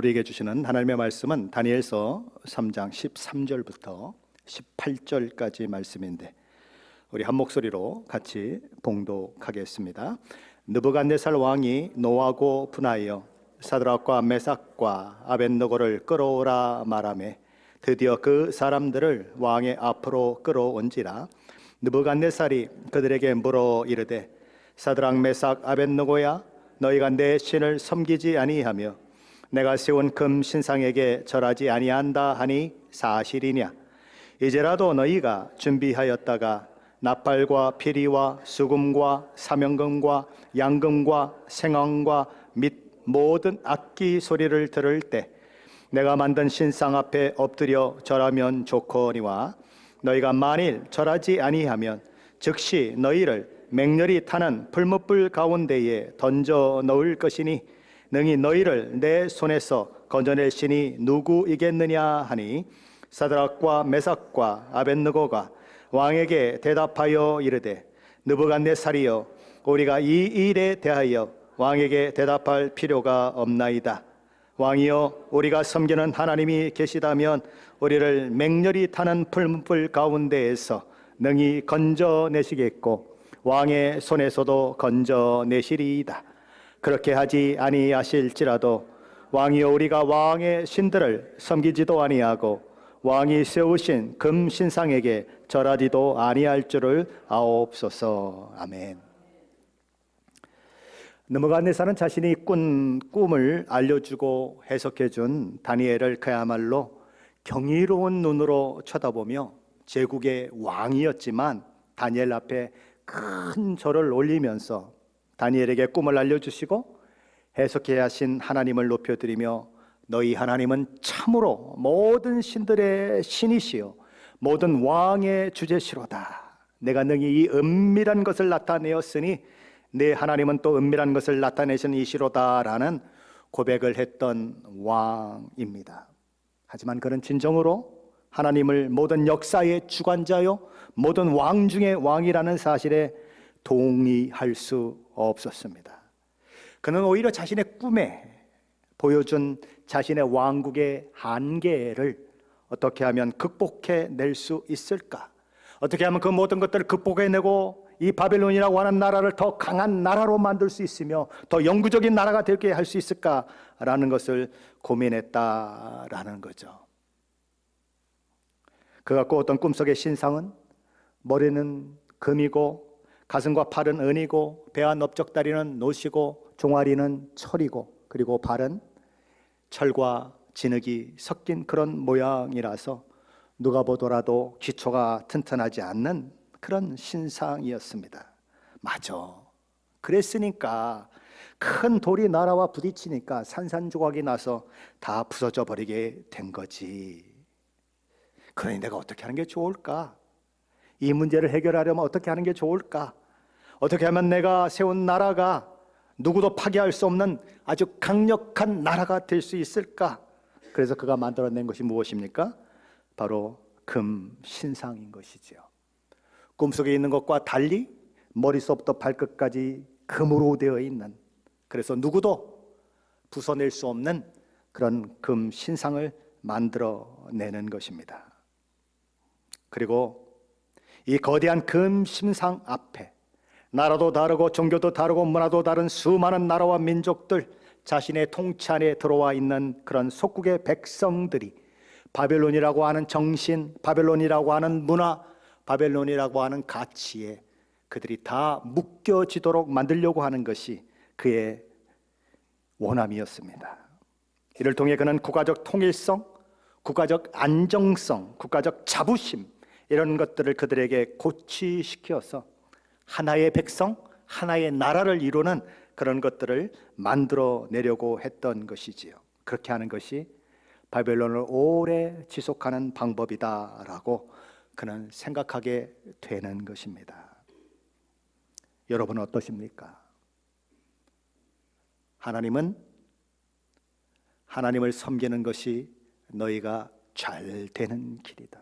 우리에게 주시는 하나님의 말씀은 다니엘서 3장 13절부터 18절까지 말씀인데 우리 한 목소리로 같이 봉독하겠습니다. 느부갓네살 왕이 노하고 분하여 사드락과 메삭과 아벳느고를 끌어오라 말하매 드디어 그 사람들을 왕의 앞으로 끌어온지라. 느부갓네살이 그들에게 물어 이르되 사드락 메삭 아벳느고야, 너희가 내 신을 섬기지 아니하며 내가 세운 금 신상에게 절하지 아니한다 하니 사실이냐? 이제라도 너희가 준비하였다가 나팔과 피리와 수금과 사명금과 양금과 생황과 및 모든 악기 소리를 들을 때 내가 만든 신상 앞에 엎드려 절하면 좋거니와, 너희가 만일 절하지 아니하면 즉시 너희를 맹렬히 타는 풀무불 가운데에 던져 넣을 것이니 능히 너희를 내 손에서 건져낼 신이 누구이겠느냐 하니, 사드락과 메삭과 아벳느고가 왕에게 대답하여 이르되 느부갓네살이여, 우리가 이 일에 대하여 왕에게 대답할 필요가 없나이다. 왕이여, 우리가 섬기는 하나님이 계시다면 우리를 맹렬히 타는 풀무불 가운데에서 능히 건져내시겠고 왕의 손에서도 건져내시리이다. 그렇게 하지 아니하실지라도 왕이여, 우리가 왕의 신들을 섬기지도 아니하고 왕이 세우신 금 신상에게 절하지도 아니할 줄을 아옵소서. 아멘. 느부갓네살은 자신이 꾼 꿈을 알려주고 해석해준 다니엘을 그야말로 경이로운 눈으로 쳐다보며 제국의 왕이었지만 다니엘 앞에 큰 절을 올리면서 다니엘에게 꿈을 알려주시고 해석해야 하신 하나님을 높여드리며 너희 하나님은 참으로 모든 신들의 신이시요 모든 왕의 주제시로다. 내가 능히 이 은밀한 것을 나타내었으니 내 하나님은 또 은밀한 것을 나타내신 이시로다라는 고백을 했던 왕입니다. 하지만 그는 진정으로 하나님을 모든 역사의 주관자요 모든 왕 중의 왕이라는 사실에 동의할 수 없었습니다. 그는 오히려 자신의 꿈에 보여준 자신의 왕국의 한계를 어떻게 하면 극복해낼 수 있을까? 어떻게 하면 그 모든 것들을 극복해내고 이 바벨론이라고 하는 나라를 더 강한 나라로 만들 수 있으며 더 영구적인 나라가 되게 할 수 있을까라는 것을 고민했다라는 거죠. 그가 꾸었던 꿈속의 신상은 머리는 금이고 가슴과 팔은 은이고 배와 넓적다리는 노시고 종아리는 철이고 그리고 발은 철과 진흙이 섞인 그런 모양이라서 누가 보더라도 기초가 튼튼하지 않는 그런 신상이었습니다. 맞아. 그랬으니까 큰 돌이 날아와 부딪히니까 산산조각이 나서 다 부서져 버리게 된 거지. 그러니 내가 어떻게 하는 게 좋을까? 이 문제를 해결하려면 어떻게 하는 게 좋을까? 어떻게 하면 내가 세운 나라가 누구도 파괴할 수 없는 아주 강력한 나라가 될 수 있을까? 그래서 그가 만들어낸 것이 무엇입니까? 바로 금 신상인 것이지요. 꿈속에 있는 것과 달리 머리서부터 발끝까지 금으로 되어 있는, 그래서 누구도 부숴낼 수 없는 그런 금 신상을 만들어내는 것입니다. 그리고 이 거대한 금 신상 앞에 나라도 다르고 종교도 다르고 문화도 다른 수많은 나라와 민족들, 자신의 통치 안에 들어와 있는 그런 속국의 백성들이 바벨론이라고 하는 정신, 바벨론이라고 하는 문화, 바벨론이라고 하는 가치에 그들이 다 묶여지도록 만들려고 하는 것이 그의 원함이었습니다. 이를 통해 그는 국가적 통일성, 국가적 안정성, 국가적 자부심, 이런 것들을 그들에게 고취시켜서 하나의 백성, 하나의 나라를 이루는 그런 것들을 만들어내려고 했던 것이지요. 그렇게 하는 것이 바벨론을 오래 지속하는 방법이다라고 그는 생각하게 되는 것입니다. 여러분은 어떠십니까? 하나님은 하나님을 섬기는 것이 너희가 잘 되는 길이다.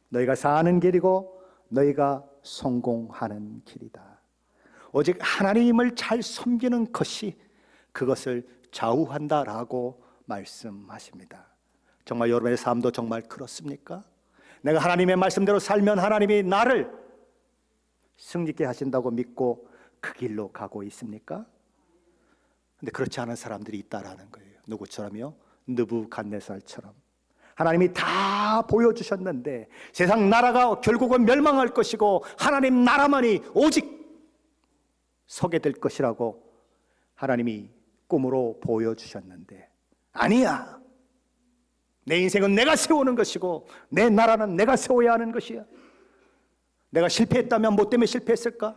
너희가 사는 길이고 너희가 성공하는 길이다. 오직 하나님을 잘 섬기는 것이 그것을 좌우한다라고 말씀하십니다. 정말 여러분의 삶도 정말 그렇습니까? 내가 하나님의 말씀대로 살면 하나님이 나를 승리케 하신다고 믿고 그 길로 가고 있습니까? 근데 그렇지 않은 사람들이 있다라는 거예요. 누구처럼요? 느부갓네살처럼. 하나님이 다 보여주셨는데 세상 나라가 결국은 멸망할 것이고 하나님 나라만이 오직 서게 될 것이라고 하나님이 꿈으로 보여주셨는데, 아니야, 내 인생은 내가 세우는 것이고 내 나라는 내가 세워야 하는 것이야. 내가 실패했다면 뭐 때문에 실패했을까?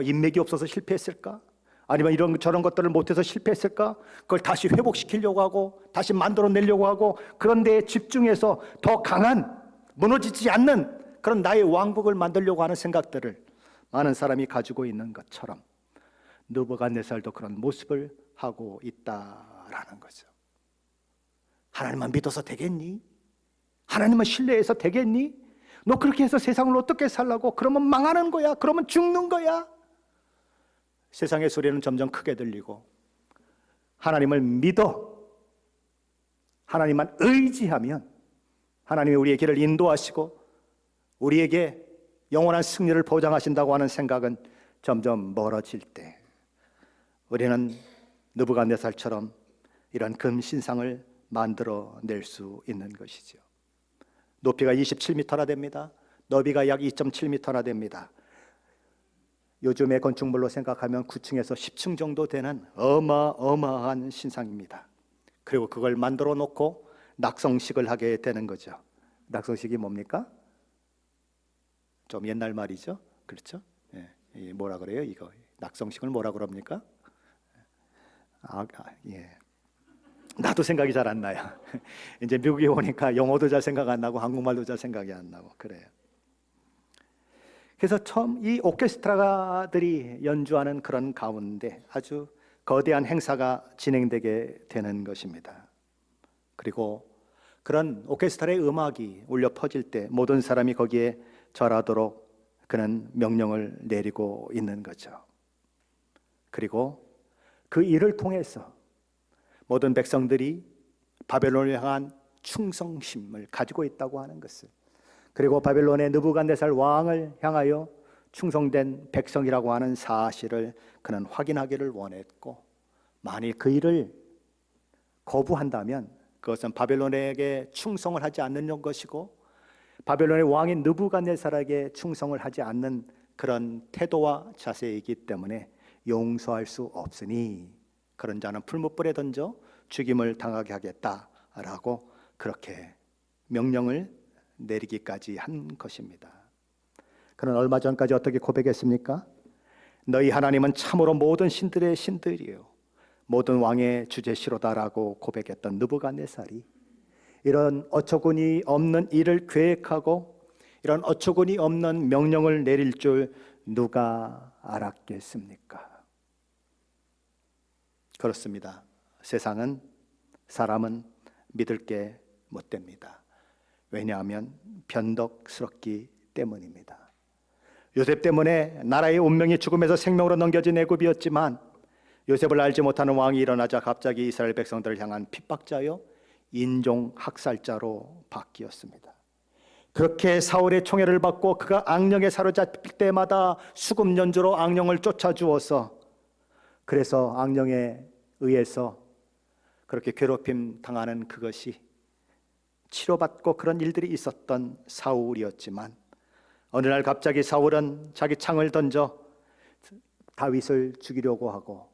인맥이 없어서 실패했을까? 아니면 이런 저런 것들을 못해서 실패했을까? 그걸 다시 회복시키려고 하고 다시 만들어내려고 하고 그런 데에 집중해서 더 강한, 무너지지 않는 그런 나의 왕국을 만들려고 하는 생각들을 많은 사람이 가지고 있는 것처럼 느부갓네살도 그런 모습을 하고 있다라는 거죠. 하나님만 믿어서 되겠니? 하나님만 신뢰해서 되겠니? 너 그렇게 해서 세상을 어떻게 살라고? 그러면 망하는 거야. 그러면 죽는 거야. 세상의 소리는 점점 크게 들리고 하나님을 믿어, 하나님만 의지하면 하나님이 우리의 길을 인도하시고 우리에게 영원한 승리를 보장하신다고 하는 생각은 점점 멀어질 때 우리는 느부갓네살처럼 이런 금신상을 만들어낼 수 있는 것이죠. 높이가 27m나 됩니다. 너비가 약 2.7m나 됩니다. 요즘의 건축물로 생각하면 9층에서 10층 정도 되는 어마어마한 신상입니다. 그리고 그걸 만들어 놓고 낙성식을 하게 되는 거죠. 낙성식이 뭡니까? 좀 옛날 말이죠. 그렇죠? 예. 뭐라 그래요? 이거 낙성식을 뭐라 그럽니까? 예. 나도 생각이 잘 안 나요. 이제 미국에 오니까 영어도 잘 생각 안 나고 한국말도 잘 생각이 안 나고 그래요. 그래서 처음 이 오케스트라들이 연주하는 그런 가운데 아주 거대한 행사가 진행되게 되는 것입니다. 그리고 그런 오케스트라의 음악이 울려 퍼질 때 모든 사람이 거기에 절하도록 그는 명령을 내리고 있는 거죠. 그리고 그 일을 통해서 모든 백성들이 바벨론을 향한 충성심을 가지고 있다고 하는 것을, 그리고 바벨론의 느부갓네살 왕을 향하여 충성된 백성이라고 하는 사실을 그는 확인하기를 원했고, 만일 그 일을 거부한다면 그것은 바벨론에게 충성을 하지 않는 것이고 바벨론의 왕인 느부갓네살에게 충성을 하지 않는 그런 태도와 자세이기 때문에 용서할 수 없으니 그런 자는 풀무불에 던져 죽임을 당하게 하겠다라고 그렇게 명령을 내리기까지 한 것입니다. 그는 얼마 전까지 어떻게 고백했습니까? 너희 하나님은 참으로 모든 신들의 신들이요 모든 왕의 주제시로다라고 고백했던 느부갓네살이 이런 어처구니 없는 일을 계획하고 이런 어처구니 없는 명령을 내릴 줄 누가 알았겠습니까? 그렇습니다. 세상은, 사람은 믿을 게 못 됩니다. 왜냐하면 변덕스럽기 때문입니다. 요셉 때문에 나라의 운명이 죽음에서 생명으로 넘겨진 애굽이었지만 요셉을 알지 못하는 왕이 일어나자 갑자기 이스라엘 백성들을 향한 핍박자요 인종학살자로 바뀌었습니다. 그렇게 사울의 총애를 받고 그가 악령에 사로잡힐 때마다 수금 연주로 악령을 쫓아주어서, 그래서 악령에 의해서 그렇게 괴롭힘 당하는 그것이 치료받고 그런 일들이 있었던 사울이었지만 어느 날 갑자기 사울은 자기 창을 던져 다윗을 죽이려고 하고,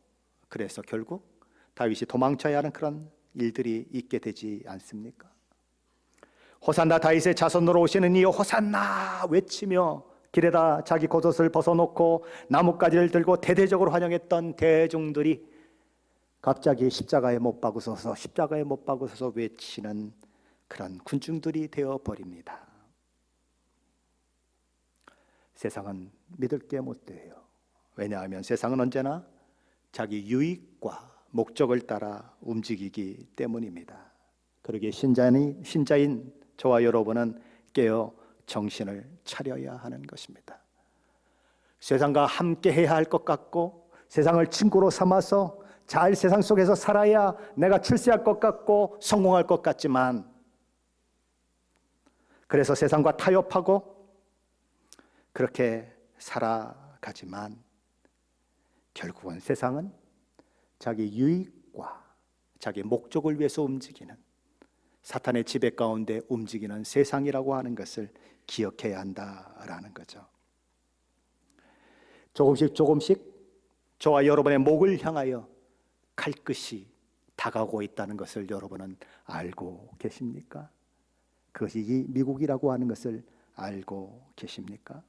그래서 결국 다윗이 도망쳐야 하는 그런 일들이 있게 되지 않습니까? 호산나 다윗의 자손으로 오시는 이여 호산나 외치며 길에다 자기 겉옷을 벗어놓고 나뭇가지를 들고 대대적으로 환영했던 대중들이 갑자기 십자가에 못 박으소서 십자가에 못 박으소서 외치는 그런 군중들이 되어버립니다. 세상은 믿을 게 못 돼요. 왜냐하면 세상은 언제나 자기 유익과 목적을 따라 움직이기 때문입니다. 그러기에 신자인 저와 여러분은 깨어 정신을 차려야 하는 것입니다. 세상과 함께 해야 할 것 같고 세상을 친구로 삼아서 잘 세상 속에서 살아야 내가 출세할 것 같고 성공할 것 같지만, 그래서 세상과 타협하고 그렇게 살아가지만 결국은 세상은 자기 유익과 자기 목적을 위해서 움직이는 사탄의 지배 가운데 움직이는 세상이라고 하는 것을 기억해야 한다라는 거죠. 조금씩 저와 여러분의 목을 향하여 칼끝이 다가오고 있다는 것을 여러분은 알고 계십니까? 그것이 이 미국이라고 하는 것을 알고 계십니까?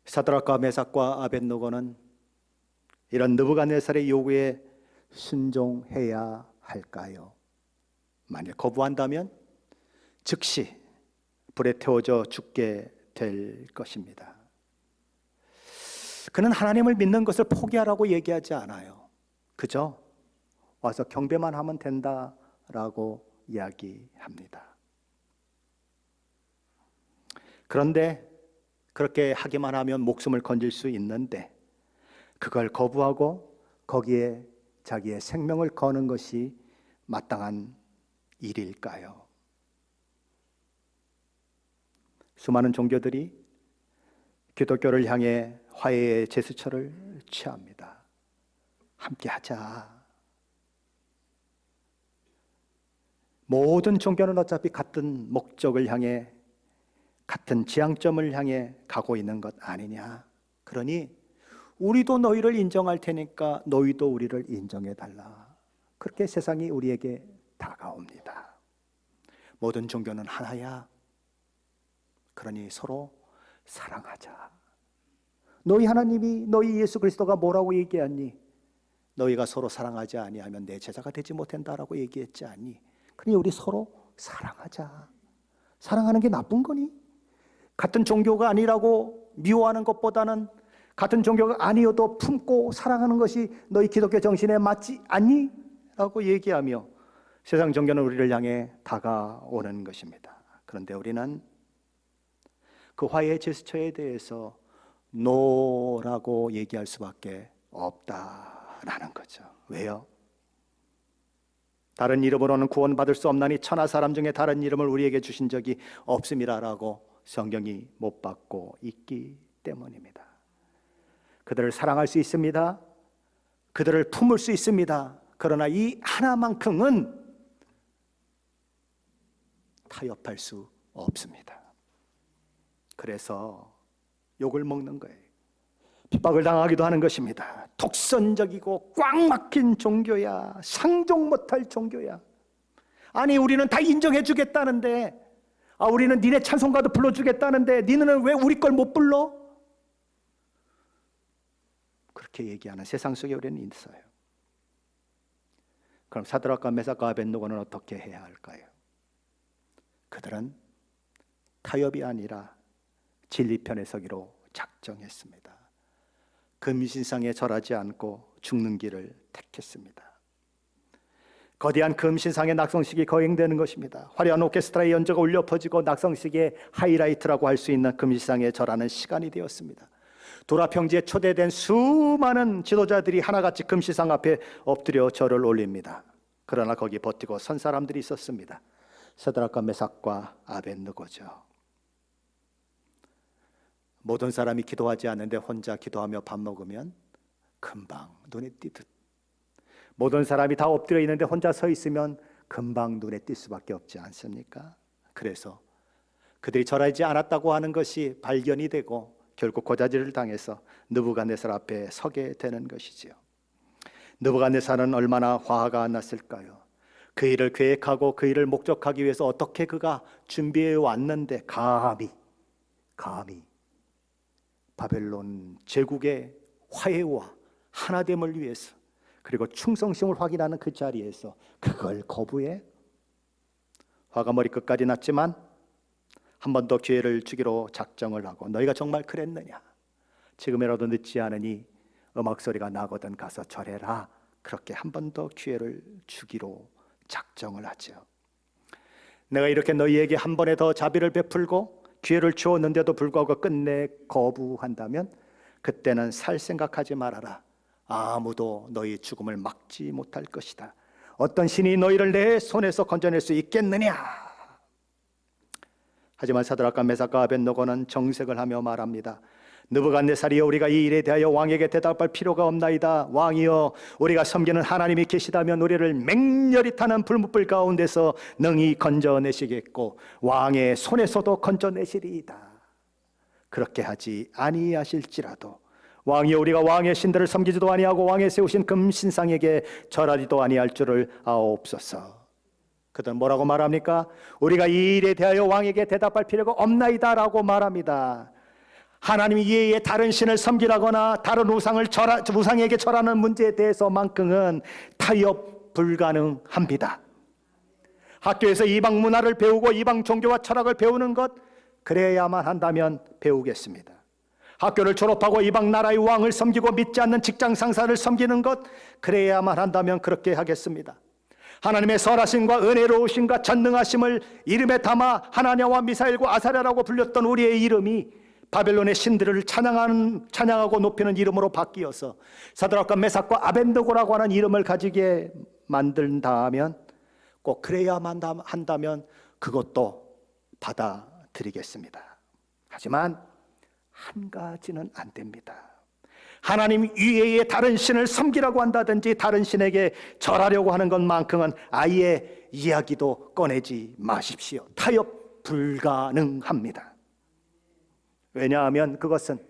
사드락과 메삭과 아벳느고는 이런 느부갓네살의 요구에 순종해야 할까요? 만약 거부한다면 즉시 불에 태워져 죽게 될 것입니다. 그는 하나님을 믿는 것을 포기하라고 얘기하지 않아요. 그저 와서 경배만 하면 된다라고 이야기합니다. 그런데 그렇게 하기만 하면 목숨을 건질 수 있는데 그걸 거부하고 거기에 자기의 생명을 거는 것이 마땅한 일일까요? 수많은 종교들이 기독교를 향해 화해의 제스처를 취합니다. 함께 하자. 모든 종교는 어차피 같은 목적을 향해, 같은 지향점을 향해 가고 있는 것 아니냐. 그러니 우리도 너희를 인정할 테니까 너희도 우리를 인정해 달라. 그렇게 세상이 우리에게 다가옵니다. 모든 종교는 하나야. 그러니 서로 사랑하자. 너희 하나님이, 너희 예수 그리스도가 뭐라고 얘기했니? 너희가 서로 사랑하지 아니하면 내 제자가 되지 못한다라고 얘기했지 않니? 그러니 우리 서로 사랑하자. 사랑하는 게 나쁜 거니? 같은 종교가 아니라고 미워하는 것보다는 같은 종교가 아니어도 품고 사랑하는 것이 너희 기독교 정신에 맞지 않니? 라고 얘기하며 세상 종교는 우리를 향해 다가오는 것입니다. 그런데 우리는 그 화해의 제스처에 대해서 노라고 얘기할 수밖에 없다라는 거죠. 왜요? 다른 이름으로는 구원받을 수 없나니 천하 사람 중에 다른 이름을 우리에게 주신 적이 없음이라라고 성경이 못 받고 있기 때문입니다. 그들을 사랑할 수 있습니다. 그들을 품을 수 있습니다. 그러나 이 하나만큼은 타협할 수 없습니다. 그래서 욕을 먹는 거예요. 핍박을 당하기도 하는 것입니다. 독선적이고 꽉 막힌 종교야. 상종 못할 종교야. 아니 우리는 다 인정해 주겠다는데, 우리는 니네 찬송가도 불러주겠다는데 니네는 왜 우리 걸 못 불러? 그렇게 얘기하는 세상 속에 우리는 있어요. 그럼 사드락과 메삭과 아벳느고는 어떻게 해야 할까요? 그들은 타협이 아니라 진리편에 서기로 작정했습니다. 금신상에 절하지 않고 죽는 길을 택했습니다. 거대한 금신상의 낙성식이 거행되는 것입니다. 화려한 오케스트라의 연주가 울려 퍼지고 낙성식의 하이라이트라고 할 수 있는 금신상에 절하는 시간이 되었습니다. 도라평지에 초대된 수많은 지도자들이 하나같이 금신상 앞에 엎드려 절을 올립니다. 그러나 거기 버티고 선 사람들이 있었습니다. 사드락과 메삭과 아벳느고죠. 모든 사람이 기도하지 않는데 혼자 기도하며 밥 먹으면 금방 눈에 띄듯, 모든 사람이 다 엎드려 있는데 혼자 서 있으면 금방 눈에 띌 수밖에 없지 않습니까? 그래서 그들이 절하지 않았다고 하는 것이 발견이 되고 결국 고자질을 당해서 느부갓네살 앞에 서게 되는 것이지요. 느부갓네살은 얼마나 화가 났을까요? 그 일을 계획하고 그 일을 목적하기 위해서 어떻게 그가 준비해 왔는데 감히 바벨론 제국의 화해와 하나됨을 위해서, 그리고 충성심을 확인하는 그 자리에서 그걸 거부해? 화가 머리끝까지 났지만 한 번 더 기회를 주기로 작정을 하고, 너희가 정말 그랬느냐? 지금이라도 늦지 않으니 음악 소리가 나거든 가서 절해라. 그렇게 한 번 더 기회를 주기로 작정을 하죠. 내가 이렇게 너희에게 한 번에 더 자비를 베풀고 기회를 주었는데도 불구하고 끝내 거부한다면 그때는 살 생각하지 말아라. 아무도 너희 죽음을 막지 못할 것이다. 어떤 신이 너희를 내 손에서 건져낼 수 있겠느냐? 하지만 사드락과 메삭과 아벳노고는 정색을 하며 말합니다. 느부갓네살이여, 우리가 이 일에 대하여 왕에게 대답할 필요가 없나이다. 왕이여, 우리가 섬기는 하나님이 계시다면 우리를 맹렬히 타는 불못불 가운데서 능히 건져내시겠고 왕의 손에서도 건져내시리이다. 그렇게 하지 아니하실지라도 왕이여, 우리가 왕의 신들을 섬기지도 아니하고 왕의 세우신 금신상에게 절하지도 아니할 줄을 아옵소서. 그들은 뭐라고 말합니까? 우리가 이 일에 대하여 왕에게 대답할 필요가 없나이다 라고 말합니다. 하나님 이외에 다른 신을 섬기라거나 다른 우상에게 절하는 문제에 대해서만큼은 타협 불가능합니다. 학교에서 이방 문화를 배우고 이방 종교와 철학을 배우는 것, 그래야만 한다면 배우겠습니다. 학교를 졸업하고 이방 나라의 왕을 섬기고 믿지 않는 직장 상사를 섬기는 것, 그래야만 한다면 그렇게 하겠습니다. 하나님의 선하심과 은혜로우심과 전능하심을 이름에 담아 하나냐와 미사엘과 아사랴라고 불렸던 우리의 이름이 바벨론의 신들을 찬양하고 높이는 이름으로 바뀌어서 사드락과 메삭과 아벳느고라고 하는 이름을 가지게 만든다면, 꼭 그래야만 한다면 그것도 받아들이겠습니다. 하지만 한 가지는 안 됩니다. 하나님 이외에 다른 신을 섬기라고 한다든지 다른 신에게 절하려고 하는 것만큼은 아예 이야기도 꺼내지 마십시오. 타협 불가능합니다. 왜냐하면 그것은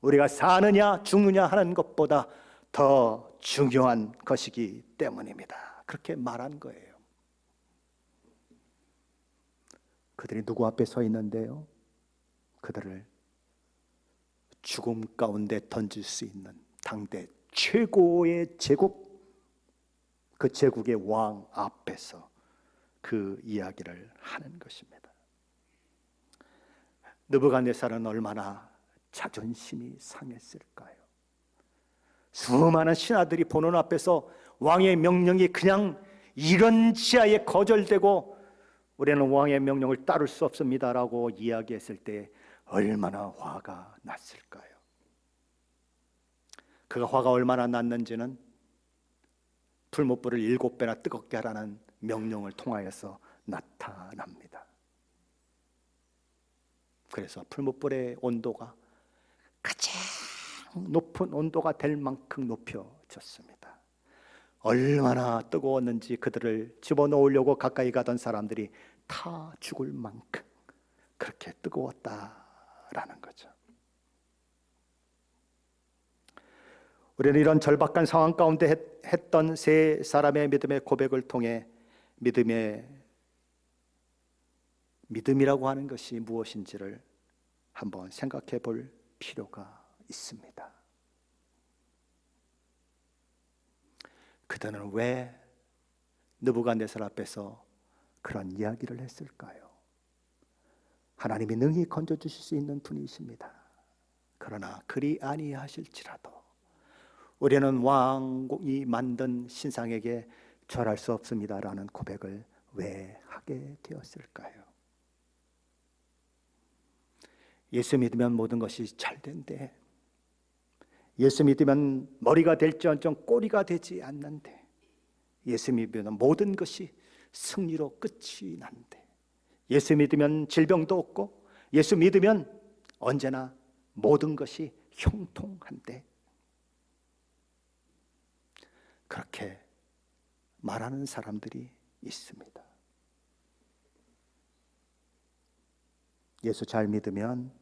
우리가 사느냐 죽느냐 하는 것보다 더 중요한 것이기 때문입니다. 그렇게 말한 거예요. 그들이 누구 앞에 서 있는데요? 그들을 죽음 가운데 던질 수 있는 당대 최고의 제국, 그 제국의 왕 앞에서 그 이야기를 하는 것입니다. 느부갓네살은 얼마나 자존심이 상했을까요? 수많은 신하들이 보는 앞에서 왕의 명령이 그냥 이런 지하에 거절되고 우리는 왕의 명령을 따를 수 없습니다라고 이야기했을 때 얼마나 화가 났을까요? 그가 화가 얼마나 났는지는 풀무불을 7배나 뜨겁게 하라는 명령을 통하여서 나타납니다. 그래서 풀무불의 온도가 가장 높은 온도가 될 만큼 높여졌습니다. 얼마나 뜨거웠는지 그들을 집어넣으려고 가까이 가던 사람들이 다 죽을 만큼 그렇게 뜨거웠다라는 거죠. 우리는 이런 절박한 상황 가운데 했던 세 사람의 믿음의 고백을 통해 믿음이라고 하는 것이 무엇인지를 한번 생각해 볼 필요가 있습니다. 그들은 왜 느부갓네살 앞에서 그런 이야기를 했을까요? 하나님이 능히 건져주실 수 있는 분이십니다. 그러나 그리 아니하실지라도 우리는 왕이 만든 신상에게 절할 수 없습니다라는 고백을 왜 하게 되었을까요? 예수 믿으면 모든 것이 잘 된대. 예수 믿으면 머리가 될지언정 꼬리가 되지 않는데. 예수 믿으면 모든 것이 승리로 끝이 난대. 예수 믿으면 질병도 없고 예수 믿으면 언제나 모든 것이 형통한데. 그렇게 말하는 사람들이 있습니다. 예수 잘 믿으면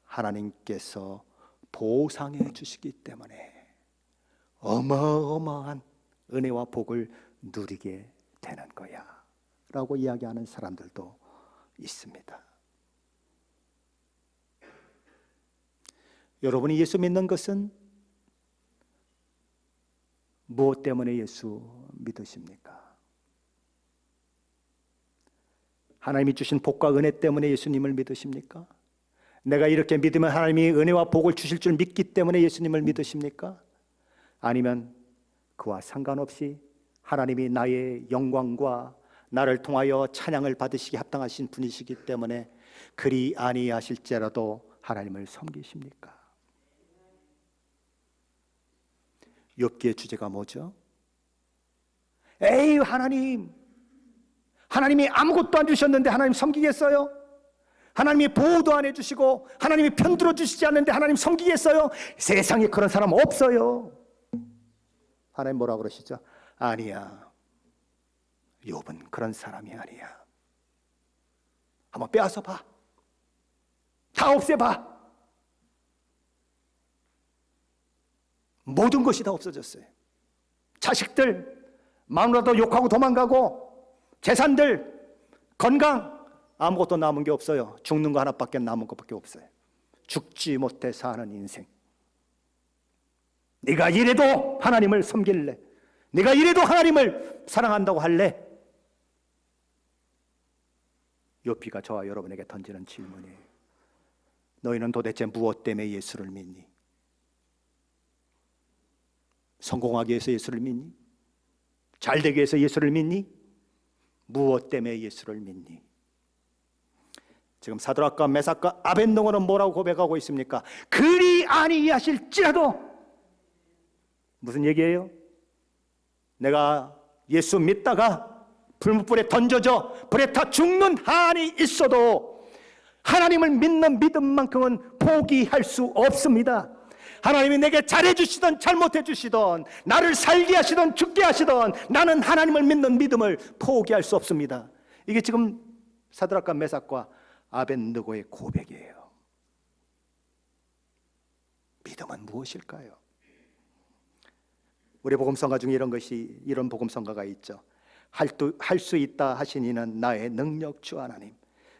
하나님께서 보상해 주시기 때문에 어마어마한 은혜와 복을 누리게 되는 거야 라고 이야기하는 사람들도 있습니다. 여러분이 예수 믿는 것은 무엇 때문에 예수 믿으십니까? 하나님이 주신 복과 은혜 때문에 예수님을 믿으십니까? 내가 이렇게 믿으면 하나님이 은혜와 복을 주실 줄 믿기 때문에 예수님을 믿으십니까? 아니면 그와 상관없이 하나님이 나의 영광과 나를 통하여 찬양을 받으시기 합당하신 분이시기 때문에 그리 아니하실지라도 하나님을 섬기십니까? 욥기의 주제가 뭐죠? 에이 하나님이 아무것도 안 주셨는데 하나님 섬기겠어요? 하나님이 보호도 안 해주시고 하나님이 편들어 주시지 않는데 하나님 섬기겠어요? 세상에 그런 사람 없어요. 하나님 뭐라고 그러시죠? 아니야, 욥은 그런 사람이 아니야. 한번 빼앗아 봐. 다 없애봐. 모든 것이 다 없어졌어요. 자식들, 마누라도 욕하고 도망가고, 재산들, 건강, 아무것도 남은 게 없어요. 죽는 거 하나밖에 남은 것밖에 없어요. 죽지 못해 사는 인생. 네가 이래도 하나님을 섬길래? 네가 이래도 하나님을 사랑한다고 할래? 욥기가 저와 여러분에게 던지는 질문이에요. 너희는 도대체 무엇 때문에 예수를 믿니? 성공하기 위해서 예수를 믿니? 잘되기 위해서 예수를 믿니? 무엇 때문에 예수를 믿니? 지금 사드락과 메삭과 아벳노고는 뭐라고 고백하고 있습니까? 그리 아니하실지라도. 무슨 얘기예요? 내가 예수 믿다가 불못불에 던져져 불에 타 죽는 한이 있어도 하나님을 믿는 믿음만큼은 포기할 수 없습니다. 하나님이 내게 잘해주시던 잘못해주시던 나를 살게 하시던 죽게 하시던 나는 하나님을 믿는 믿음을 포기할 수 없습니다. 이게 지금 사드락과 메삭과 아벳느고의 고백이에요. 믿음은 무엇일까요? 우리 복음성가 중에 이런 복음성가가 있죠. 할 수 있다 하시니는 나의 능력 주 하나님,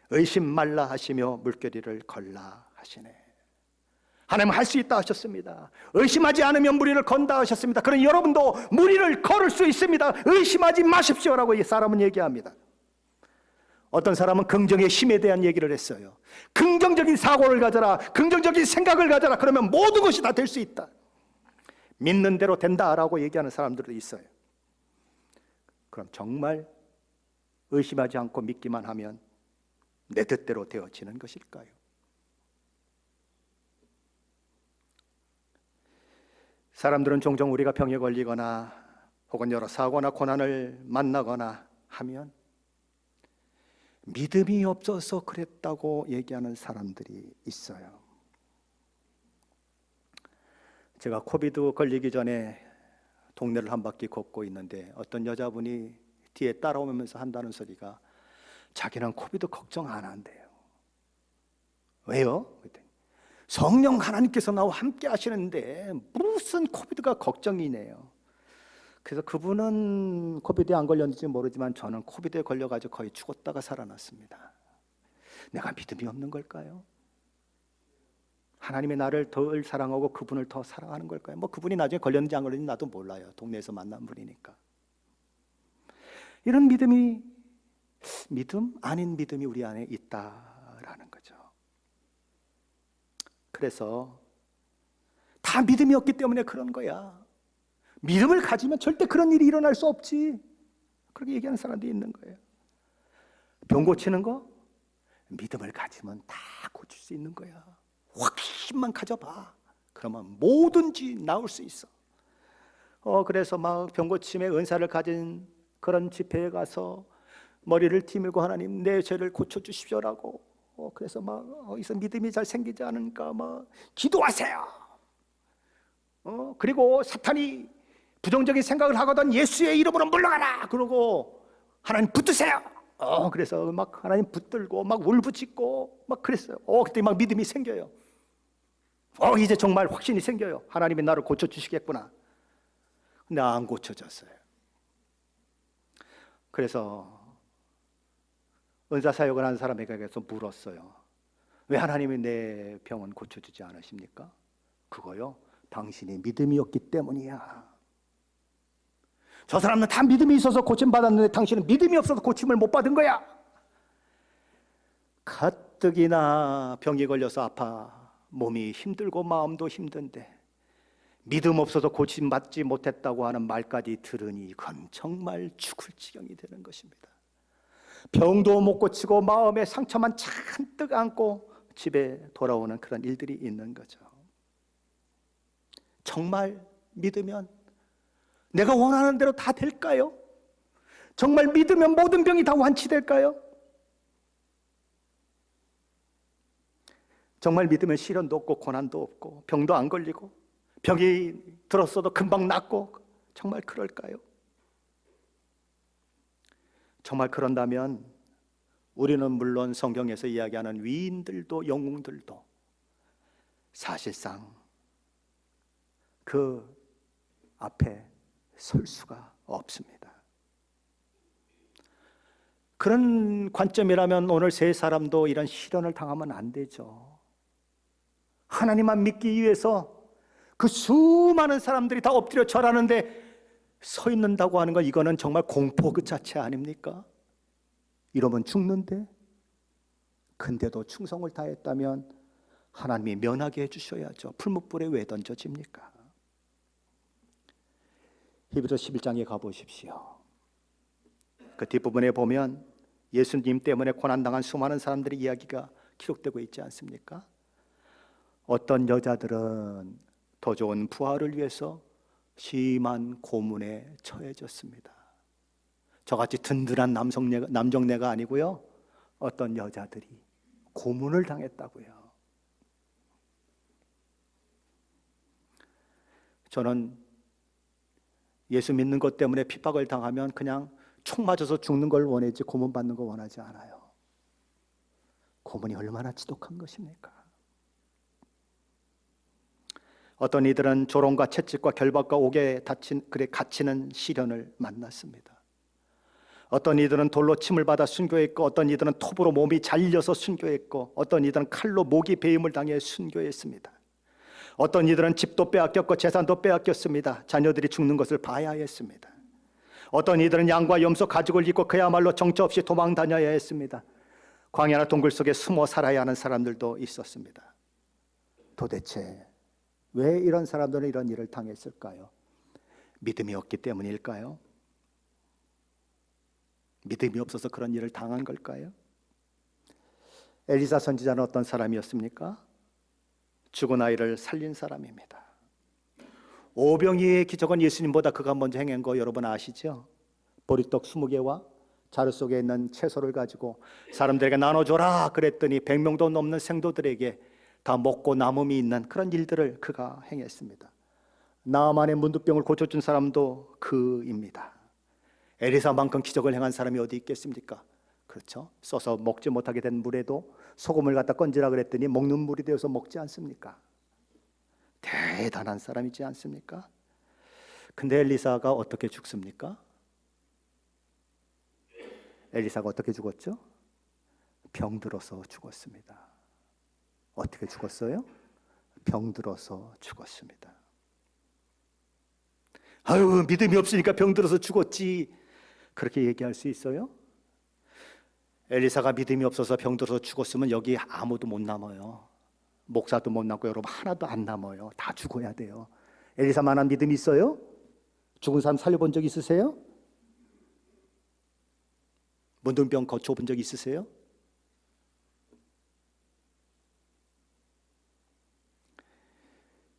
의심 말라 하시며 물결이를 걸라 하시네. 하나님은 할 수 있다 하셨습니다. 의심하지 않으면 무리를 건다 하셨습니다. 그러니 여러분도 무리를 걸을 수 있습니다. 의심하지 마십시오라고 이 사람은 얘기합니다. 어떤 사람은 긍정의 힘에 대한 얘기를 했어요. 긍정적인 사고를 가져라, 긍정적인 생각을 가져라. 그러면 모든 것이 다 될 수 있다. 믿는 대로 된다라고 얘기하는 사람들도 있어요. 그럼 정말 의심하지 않고 믿기만 하면 내 뜻대로 되어지는 것일까요? 사람들은 종종 우리가 병에 걸리거나 혹은 여러 사고나 고난을 만나거나 하면 믿음이 없어서 그랬다고 얘기하는 사람들이 있어요. 제가 코비드 걸리기 전에 동네를 한 바퀴 걷고 있는데 어떤 여자분이 뒤에 따라오면서 한다는 소리가 자기는 코비드 걱정 안 한대요. 왜요? 그랬더니 성령 하나님께서 나와 함께 하시는데 무슨 코비드가 걱정이네요. 그래서 그분은 코비드에 안 걸렸는지 모르지만 저는 코비드에 걸려가지고 거의 죽었다가 살아났습니다. 내가 믿음이 없는 걸까요? 하나님이 나를 덜 사랑하고 그분을 더 사랑하는 걸까요? 뭐 그분이 나중에 걸렸는지 안 걸렸는지 나도 몰라요. 동네에서 만난 분이니까. 이런 믿음 아닌 믿음이 우리 안에 있다라는 거죠. 그래서 다 믿음이 없기 때문에 그런 거야. 믿음을 가지면 절대 그런 일이 일어날 수 없지. 그렇게 얘기하는 사람들이 있는 거예요. 병 고치는 거 믿음을 가지면 다 고칠 수 있는 거야. 확신만 가져봐. 그러면 뭐든지 나올 수 있어. 그래서 막 병 고침의 은사를 가진 그런 집회에 가서 머리를 디밀고 하나님 내 죄를 고쳐주십시오라고 그래서 막 어디서 믿음이 잘 생기지 않으니까 막 기도하세요. 그리고 사탄이 부정적인 생각을 하거든 예수의 이름으로 물러가라 그러고 하나님 붙드세요. 그래서 막 하나님 붙들고 막 울부짖고 막 그랬어요. 그때 막 믿음이 생겨요. 이제 정말 확신이 생겨요. 하나님이 나를 고쳐주시겠구나. 근데 안 고쳐졌어요. 그래서 은사 사역을 하는 사람에게서 물었어요. 왜 하나님이 내 병은 고쳐주지 않으십니까? 그거요, 당신이 믿음이 없기 때문이야. 저 사람은 다 믿음이 있어서 고침받았는데 당신은 믿음이 없어서 고침을 못 받은 거야. 가뜩이나 병이 걸려서 아파 몸이 힘들고 마음도 힘든데 믿음 없어서 고침받지 못했다고 하는 말까지 들으니 이건 정말 죽을 지경이 되는 것입니다. 병도 못 고치고 마음에 상처만 잔뜩 안고 집에 돌아오는 그런 일들이 있는 거죠. 정말 믿으면 내가 원하는 대로 다 될까요? 정말 믿으면 모든 병이 다 완치될까요? 정말 믿으면 시련도 없고 고난도 없고 병도 안 걸리고 병이 들었어도 금방 낫고 정말 그럴까요? 정말 그런다면 우리는 물론 성경에서 이야기하는 위인들도 영웅들도 사실상 그 앞에 설 수가 없습니다. 그런 관점이라면 오늘 세 사람도 이런 시련을 당하면 안 되죠. 하나님만 믿기 위해서 그 수많은 사람들이 다 엎드려 절하는데 서 있는다고 하는 건 이거는 정말 공포 그 자체 아닙니까? 이러면 죽는데, 근데도 충성을 다했다면 하나님이 면하게 해주셔야죠. 풀무불에 왜 던져집니까? 히브리서 11장에 가보십시오. 그 뒷부분에 보면 예수님 때문에 고난당한 수많은 사람들의 이야기가 기록되고 있지 않습니까? 어떤 여자들은 더 좋은 부하를 위해서 심한 고문에 처해졌습니다. 저같이 든든한 남정네가 아니고요, 어떤 여자들이 고문을 당했다고요. 저는 예수 믿는 것 때문에 핍박을 당하면 그냥 총 맞아서 죽는 걸 원하지 고문 받는 거 원하지 않아요. 고문이 얼마나 지독한 것입니까? 어떤 이들은 조롱과 채찍과 결박과 옥에 갇히는 시련을 만났습니다. 어떤 이들은 돌로 침을 받아 순교했고, 어떤 이들은 톱으로 몸이 잘려서 순교했고, 어떤 이들은 칼로 목이 베임을 당해 순교했습니다. 어떤 이들은 집도 빼앗겼고 재산도 빼앗겼습니다. 자녀들이 죽는 것을 봐야 했습니다. 어떤 이들은 양과 염소 가죽을 입고 그야말로 정처 없이 도망 다녀야 했습니다. 광야나 동굴 속에 숨어 살아야 하는 사람들도 있었습니다. 도대체 왜 이런 사람들은 이런 일을 당했을까요? 믿음이 없기 때문일까요? 믿음이 없어서 그런 일을 당한 걸까요? 엘리사 선지자는 어떤 사람이었습니까? 죽은 아이를 살린 사람입니다. 오병이의 기적은 예수님보다 그가 먼저 행한 거 여러분 아시죠? 보리떡 20개와 자루 속에 있는 채소를 가지고 사람들에게 나눠줘라 그랬더니 100명도 넘는 생도들에게 다 먹고 남음이 있는 그런 일들을 그가 행했습니다. 나아만의 문두병을 고쳐준 사람도 그입니다. 엘리사만큼 기적을 행한 사람이 어디 있겠습니까? 그렇죠? 써서 먹지 못하게 된 물에도 소금을 갖다 건지라 그랬더니 먹는 물이 되어서 먹지 않습니까? 대단한 사람이지 않습니까? 근데 엘리사가 어떻게 죽습니까? 엘리사가 어떻게 죽었죠? 병들어서 죽었습니다. 어떻게 죽었어요? 병들어서 죽었습니다. 아유, 믿음이 없으니까 병들어서 죽었지, 그렇게 얘기할 수 있어요? 엘리사가 믿음이 없어서 병들어서 죽었으면 여기 아무도 못 남아요. 목사도 못 남고 여러분 하나도 안 남아요. 다 죽어야 돼요. 엘리사만한 믿음이 있어요? 죽은 사람 살려본 적 있으세요? 문둥병 거쳐본 적 있으세요?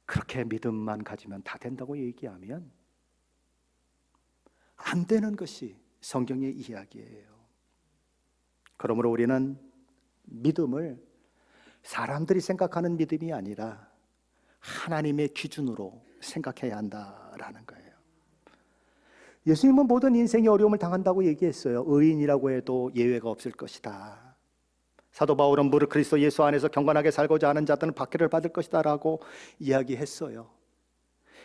그렇게 믿음만 가지면 다 된다고 얘기하면 안 되는 것이 성경의 이야기예요. 그러므로 우리는 믿음을 사람들이 생각하는 믿음이 아니라 하나님의 기준으로 생각해야 한다라는 거예요. 예수님은 모든 인생의 어려움을 당한다고 얘기했어요. 의인이라고 해도 예외가 없을 것이다. 사도 바울은 무릇 그리스도 예수 안에서 경건하게 살고자 하는 자들은 박해를 받을 것이다 라고 이야기했어요.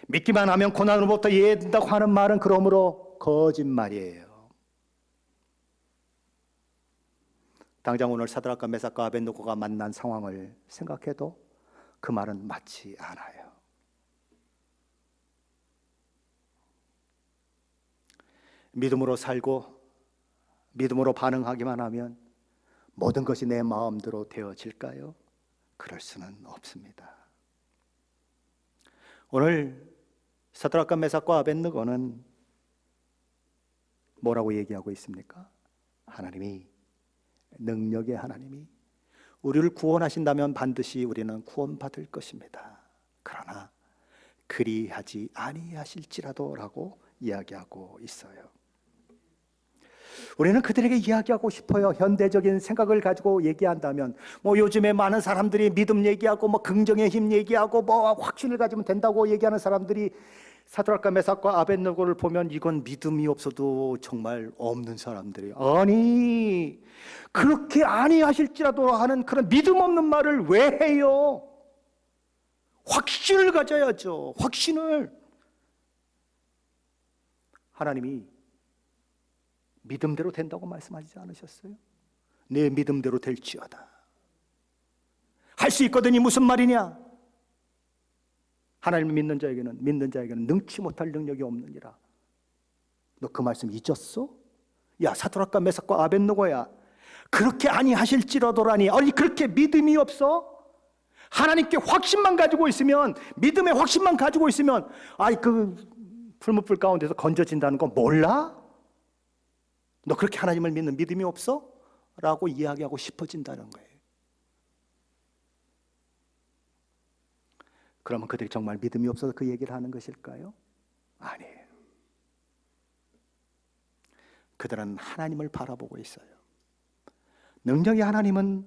믿기만 하면 고난으로부터 예해진다고 하는 말은 그러므로 거짓말이에요. 당장 오늘 사드락과 메삭과 아벳느고가 만난 상황을 생각해도 그 말은 맞지 않아요. 믿음으로 살고 믿음으로 반응하기만 하면 모든 것이 내 마음대로 되어질까요? 그럴 수는 없습니다. 오늘 사드락과 메삭과 아벳느고는 뭐라고 얘기하고 있습니까? 하나님이, 능력의 하나님이 우리를 구원하신다면 반드시 우리는 구원받을 것입니다. 그러나 그리하지 아니하실지라도 라고 이야기하고 있어요. 우리는 그들에게 이야기하고 싶어요. 현대적인 생각을 가지고 얘기한다면 요즘에 많은 사람들이 믿음 얘기하고 긍정의 힘 얘기하고 확신을 가지면 된다고 얘기하는 사람들이 사드락과 메삭과 아벳느고를 보면 이건 믿음이 없어도 정말 없는 사람들이에요. 아니 그렇게 아니하실지라도 하는 그런 믿음 없는 말을 왜 해요? 확신을 가져야죠. 확신을. 하나님이 믿음대로 된다고 말씀하시지 않으셨어요? 내 믿음대로 될지어다. 할 수 있거든이 무슨 말이냐? 하나님을 믿는 자에게는 능치 못할 능력이 없느니라. 너 그 말씀 잊었어? 야 사드락과 메삭과 아벳느고야, 그렇게 아니하실지라도라니. 아니 그렇게 믿음이 없어? 하나님께 확신만 가지고 있으면, 믿음의 확신만 가지고 있으면 그 풀무불 가운데서 건져진다는 거 몰라? 너 그렇게 하나님을 믿는 믿음이 없어? 라고 이야기하고 싶어진다는 거예요. 그러면 그들이 정말 믿음이 없어서 그 얘기를 하는 것일까요? 아니에요. 그들은 하나님을 바라보고 있어요. 능력의 하나님은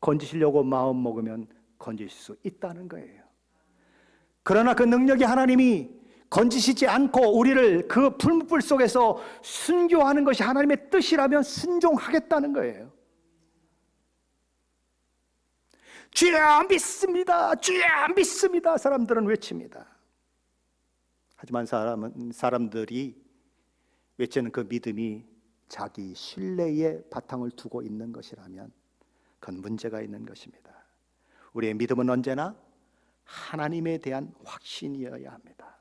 건지시려고 마음 먹으면 건지실 수 있다는 거예요. 그러나 그 능력의 하나님이 건지시지 않고 우리를 그 풀무불 속에서 순교하는 것이 하나님의 뜻이라면 순종하겠다는 거예요. 주여 믿습니다, 주여 믿습니다, 사람들은 외칩니다. 하지만 사람들이 외치는 그 믿음이 자기 신뢰에 바탕을 두고 있는 것이라면 그건 문제가 있는 것입니다. 우리의 믿음은 언제나 하나님에 대한 확신이어야 합니다.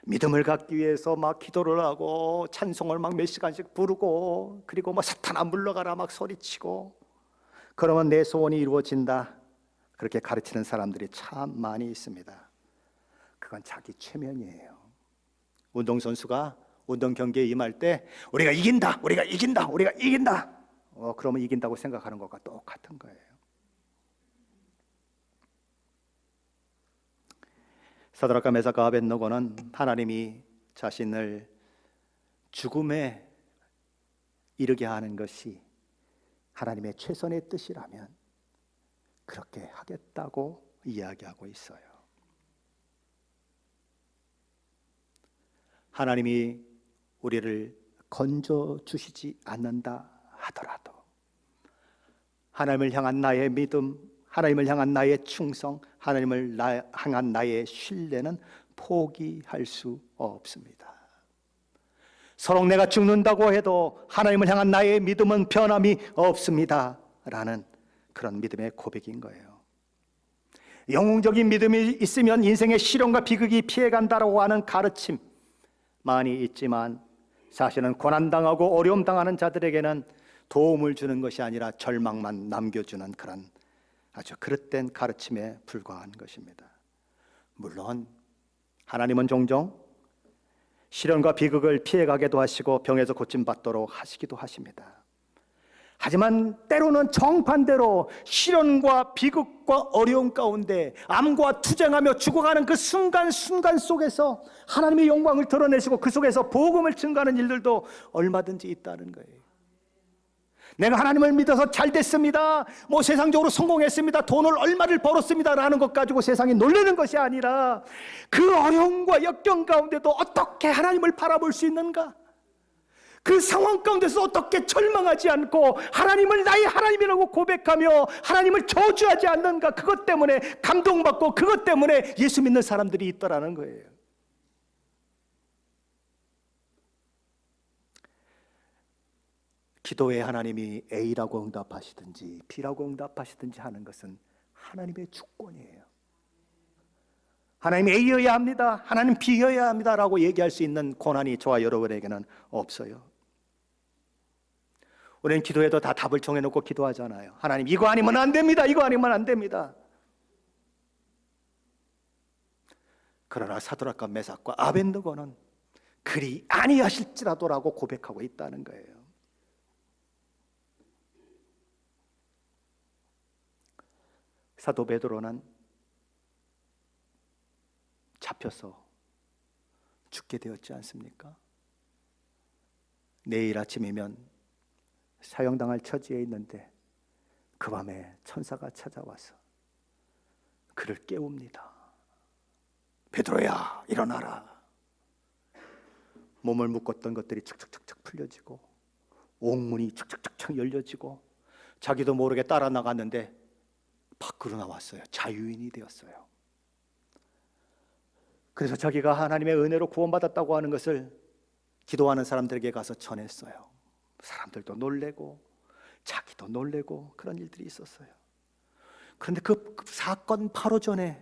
믿음을 갖기 위해서 기도를 하고 찬송을 몇 시간씩 부르고, 그리고 사탄아 물러가라 소리치고, 그러면 내 소원이 이루어진다, 그렇게 가르치는 사람들이 참 많이 있습니다. 그건 자기 최면이에요. 운동선수가 운동 경기에 임할 때 우리가 이긴다, 우리가 이긴다, 우리가 이긴다, 그러면 이긴다고 생각하는 것과 똑같은 거예요. 사드락과 메삭과 아벳느고는 하나님이 자신을 죽음에 이르게 하는 것이 하나님의 최선의 뜻이라면 그렇게 하겠다고 이야기하고 있어요. 하나님이 우리를 건져 주시지 않는다 하더라도 하나님을 향한 나의 믿음, 하나님을 향한 나의 충성, 하나님을 향한 나의 신뢰는 포기할 수 없습니다. 서로 내가 죽는다고 해도 하나님을 향한 나의 믿음은 변함이 없습니다 라는 그런 믿음의 고백인 거예요. 영웅적인 믿음이 있으면 인생의 시련과 비극이 피해간다고 하는 가르침 많이 있지만, 사실은 고난당하고 어려움당하는 자들에게는 도움을 주는 것이 아니라 절망만 남겨주는 그런 아주 그릇된 가르침에 불과한 것입니다. 물론 하나님은 종종 시련과 비극을 피해가게도 하시고 병에서 고침받도록 하시기도 하십니다. 하지만 때로는 정반대로 시련과 비극과 어려움 가운데 암과 투쟁하며 죽어가는 그 순간순간 속에서 하나님의 영광을 드러내시고 그 속에서 복음을 증거하는 일들도 얼마든지 있다는 거예요. 내가 하나님을 믿어서 잘 됐습니다, 세상적으로 성공했습니다, 돈을 얼마를 벌었습니다 라는 것 가지고 세상이 놀라는 것이 아니라 그 어려움과 역경 가운데도 어떻게 하나님을 바라볼 수 있는가, 그 상황 가운데서 어떻게 절망하지 않고 하나님을 나의 하나님이라고 고백하며 하나님을 저주하지 않는가, 그것 때문에 감동받고 그것 때문에 예수 믿는 사람들이 있더라는 거예요. 기도에 하나님이 A라고 응답하시든지 B라고 응답하시든지 하는 것은 하나님의 주권이에요. 하나님 A여야 합니다, 하나님 B여야 합니다 라고 얘기할 수 있는 권한이 저와 여러분에게는 없어요. 우리는 기도해도 다 답을 정해놓고 기도하잖아요. 하나님 이거 아니면 안 됩니다, 이거 아니면 안 됩니다. 그러나 사드락과 메삭과 아벳느고는 그리 아니하실지라도라고 고백하고 있다는 거예요. 사도 베드로는 잡혀서 죽게 되었지 않습니까? 내일 아침이면 사형당할 처지에 있는데 그 밤에 천사가 찾아와서 그를 깨웁니다. 베드로야, 일어나라. 몸을 묶었던 것들이 척척척척 풀려지고 옥문이 척척척척 열려지고 자기도 모르게 따라 나갔는데 밖으로 나왔어요. 자유인이 되었어요. 그래서 자기가 하나님의 은혜로 구원받았다고 하는 것을 기도하는 사람들에게 가서 전했어요. 사람들도 놀래고 자기도 놀래고 그런 일들이 있었어요. 그런데 그 사건 바로 전에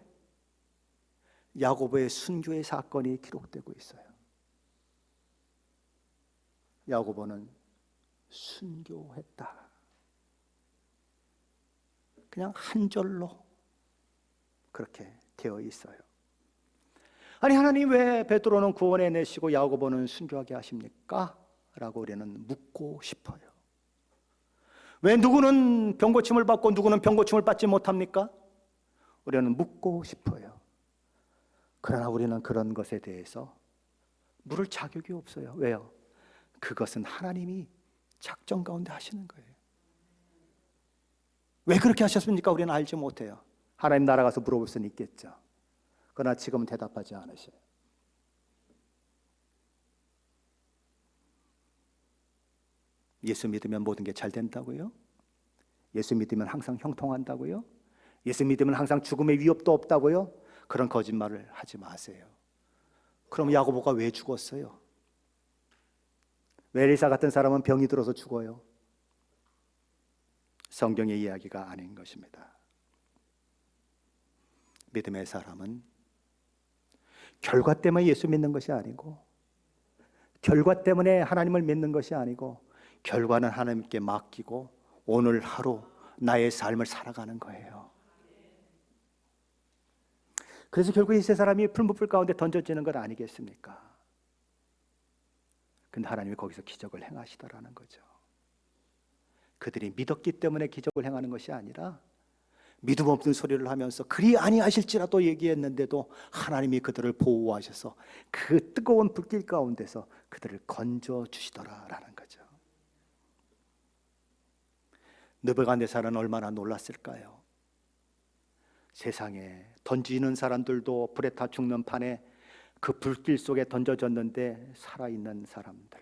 야고보의 순교의 사건이 기록되고 있어요. 야고보는 순교했다. 그냥 한 절로 그렇게 되어 있어요. 아니, 하나님 왜 베드로는 구원해 내시고 야고보는 순교하게 하십니까? 라고 우리는 묻고 싶어요. 왜 누구는 병고침을 받고 누구는 병고침을 받지 못합니까? 우리는 묻고 싶어요. 그러나 우리는 그런 것에 대해서 물을 자격이 없어요. 왜요? 그것은 하나님이 작정 가운데 하시는 거예요. 왜 그렇게 하셨습니까? 우리는 알지 못해요. 하나님 나라 가서 물어볼 수는 있겠죠. 그러나 지금은 대답하지 않으셔요. 예수 믿으면 모든 게 잘 된다고요? 예수 믿으면 항상 형통한다고요? 예수 믿으면 항상 죽음의 위협도 없다고요? 그런 거짓말을 하지 마세요. 그럼 야고보가 왜 죽었어요? 왜 엘리사 같은 사람은 병이 들어서 죽어요? 성경의 이야기가 아닌 것입니다. 믿음의 사람은 결과 때문에 예수 믿는 것이 아니고, 결과 때문에 하나님을 믿는 것이 아니고, 결과는 하나님께 맡기고 오늘 하루 나의 삶을 살아가는 거예요. 그래서 결국 이 세 사람이 풀무불 가운데 던져지는 것 아니겠습니까? 근데 하나님이 거기서 기적을 행하시더라는 거죠. 그들이 믿었기 때문에 기적을 행하는 것이 아니라 믿음 없는 소리를 하면서 그리 아니하실지라도 얘기했는데도 하나님이 그들을 보호하셔서 그 뜨거운 불길 가운데서 그들을 건져주시더라라는 거죠. 느부갓네살은 얼마나 놀랐을까요? 세상에 던지는 사람들도 불에 타 죽는 판에 그 불길 속에 던져졌는데 살아있는 사람들.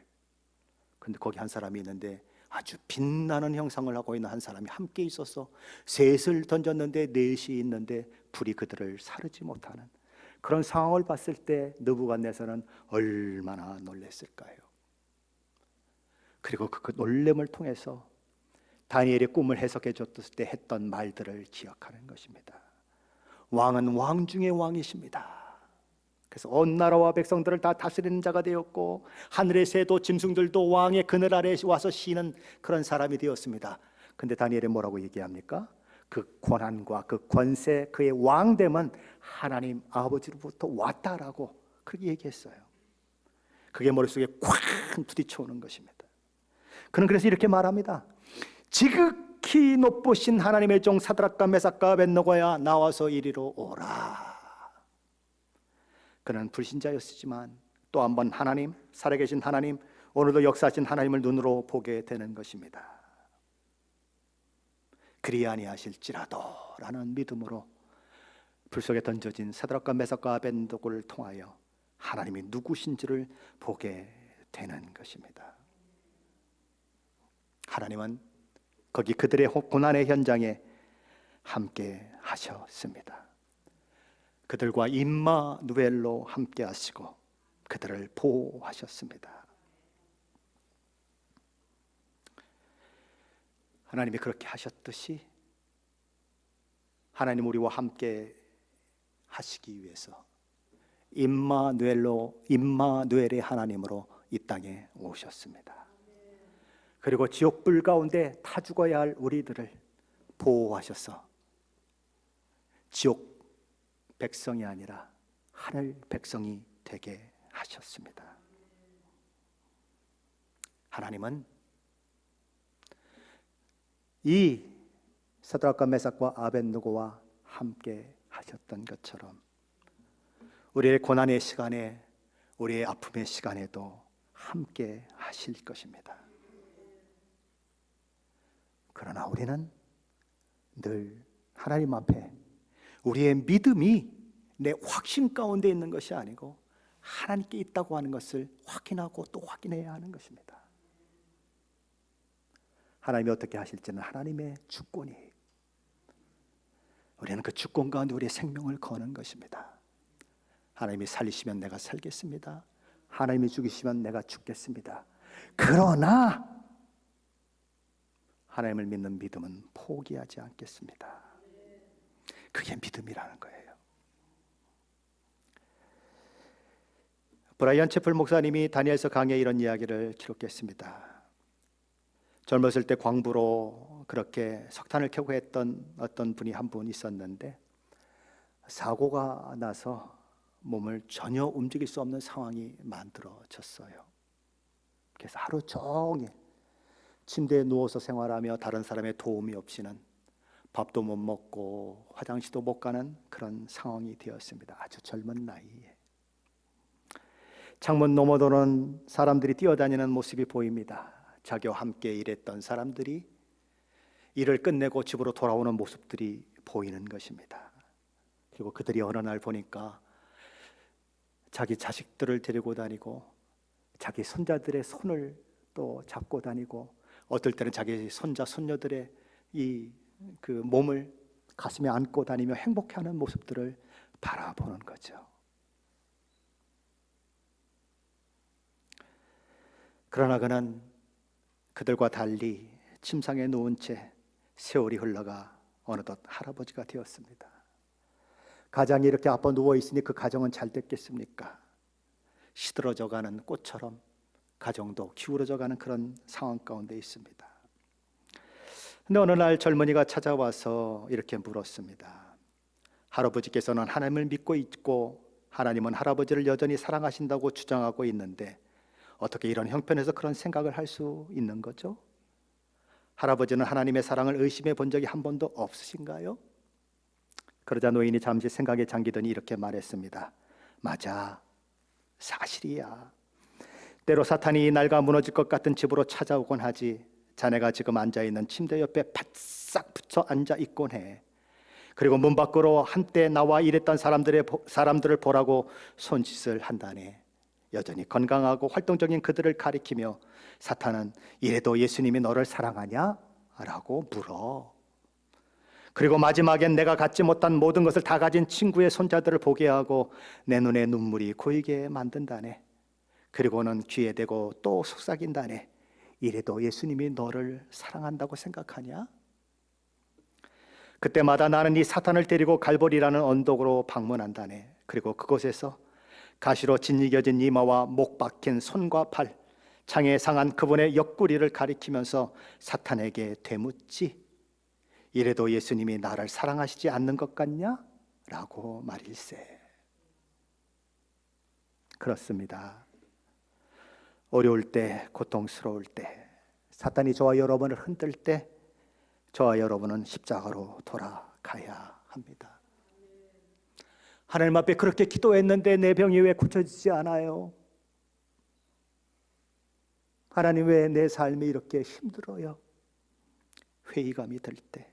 근데 거기 한 사람이 있는데 아주 빛나는 형상을 하고 있는 한 사람이 함께 있어서 셋을 던졌는데 넷이 있는데 불이 그들을 사르지 못하는 그런 상황을 봤을 때 느부갓네살은 얼마나 놀랐을까요? 그리고 그 놀램을 통해서 다니엘의 꿈을 해석해 줬을 때 했던 말들을 기억하는 것입니다. 왕은 왕 중의 왕이십니다. 그래서 온 나라와 백성들을 다 다스리는 자가 되었고 하늘의 새도 짐승들도 왕의 그늘 아래에 와서 쉬는 그런 사람이 되었습니다. 근데 다니엘이 뭐라고 얘기합니까? 그 권한과 그 권세, 그의 왕됨은 하나님 아버지로부터 왔다라고 그렇게 얘기했어요. 그게 머릿속에 콱 부딪혀오는 것입니다. 그는 그래서 이렇게 말합니다. 지극히 높으신 하나님의 종 사드락과 메삭과 아벳느고야 나와서 이리로 오라. 그는 불신자였지만 또 한 번 하나님, 살아계신 하나님, 오늘도 역사하신 하나님을 눈으로 보게 되는 것입니다. 그리 아니하실지라도 라는 믿음으로 불 속에 던져진 사드락과 메삭과 아벳느고를 통하여 하나님이 누구신지를 보게 되는 것입니다. 하나님은 거기 그들의 고난의 현장에 함께 하셨습니다. 그들과 임마누엘로 함께 하시고 그들을 보호하셨습니다. 하나님이 그렇게 하셨듯이 하나님 우리와 함께 하시기 위해서 임마누엘의 하나님으로 이 땅에 오셨습니다. 그리고 지옥불 가운데 타 죽어야 할 우리들을 보호하셔서 지옥 백성이 아니라 하늘 백성이 되게 하셨습니다. 하나님은 이 사드락과 메삭과 아벳느고와 함께 하셨던 것처럼 우리의 고난의 시간에 우리의 아픔의 시간에도 함께 하실 것입니다. 그러나 우리는 늘 하나님 앞에 우리의 믿음이 내 확신 가운데 있는 것이 아니고 하나님께 있다고 하는 것을 확인하고 또 확인해야 하는 것입니다. 하나님이 어떻게 하실지는 하나님의 주권이에요. 우리는 그 주권 가운데 우리의 생명을 거는 것입니다. 하나님이 살리시면 내가 살겠습니다. 하나님이 죽이시면 내가 죽겠습니다. 그러나 하나님을 믿는 믿음은 포기하지 않겠습니다. 그게 믿음이라는 거예요. 브라이언 채플 목사님이 다니엘서 강의에 이런 이야기를 기록했습니다. 젊었을 때 광부로 그렇게 석탄을 캐고 했던 어떤 분이 한 분 있었는데 사고가 나서 몸을 전혀 움직일 수 없는 상황이 만들어졌어요. 그래서 하루 종일 침대에 누워서 생활하며 다른 사람의 도움이 없이는 밥도 못 먹고 화장실도 못 가는 그런 상황이 되었습니다. 아주 젊은 나이에. 창문 너머로는 사람들이 뛰어다니는 모습이 보입니다. 자기와 함께 일했던 사람들이 일을 끝내고 집으로 돌아오는 모습들이 보이는 것입니다. 그리고 그들이 어느 날 보니까 자기 자식들을 데리고 다니고 자기 손자들의 손을 또 잡고 다니고 어떨 때는 자기 손자 손녀들의 그 몸을 가슴에 안고 다니며 행복해하는 모습들을 바라보는 거죠. 그러나 그는 그들과 달리 침상에 누운 채 세월이 흘러가 어느덧 할아버지가 되었습니다. 가장이 이렇게 아파 누워 있으니 그 가정은 잘 됐겠습니까? 시들어져가는 꽃처럼 가정도 기울어져가는 그런 상황 가운데 있습니다. 근데 어느 날 젊은이가 찾아와서 이렇게 물었습니다. 할아버지께서는 하나님을 믿고 있고 하나님은 할아버지를 여전히 사랑하신다고 주장하고 있는데 어떻게 이런 형편에서 그런 생각을 할 수 있는 거죠? 할아버지는 하나님의 사랑을 의심해 본 적이 한 번도 없으신가요? 그러자 노인이 잠시 생각에 잠기더니 이렇게 말했습니다. 맞아, 사실이야. 때로 사탄이 날가 무너질 것 같은 집으로 찾아오곤 하지. 자네가 지금 앉아있는 침대 옆에 바싹 붙어 앉아있곤 해. 그리고 문 밖으로 한때 나와 일했던 사람들을 보라고 손짓을 한다네. 여전히 건강하고 활동적인 그들을 가리키며 사탄은 이래도 예수님이 너를 사랑하냐? 라고 물어. 그리고 마지막엔 내가 갖지 못한 모든 것을 다 가진 친구의 손자들을 보게 하고 내 눈에 눈물이 고이게 만든다네. 그리고는 귀에 대고 또 속삭인다네. 이래도 예수님이 너를 사랑한다고 생각하냐? 그때마다 나는 이 사탄을 데리고 갈보리라는 언덕으로 방문한다네. 그리고 그곳에서 가시로 짓이겨진 이마와 목 박힌 손과 팔, 창에 상한 그분의 옆구리를 가리키면서 사탄에게 되묻지. 이래도 예수님이 나를 사랑하시지 않는 것 같냐? 라고 말일세. 그렇습니다. 어려울 때, 고통스러울 때, 사탄이 저와 여러분을 흔들 때 저와 여러분은 십자가로 돌아가야 합니다. 하나님 앞에 그렇게 기도했는데 내 병이 왜 고쳐지지 않아요? 하나님, 왜 내 삶이 이렇게 힘들어요? 회의감이 들 때,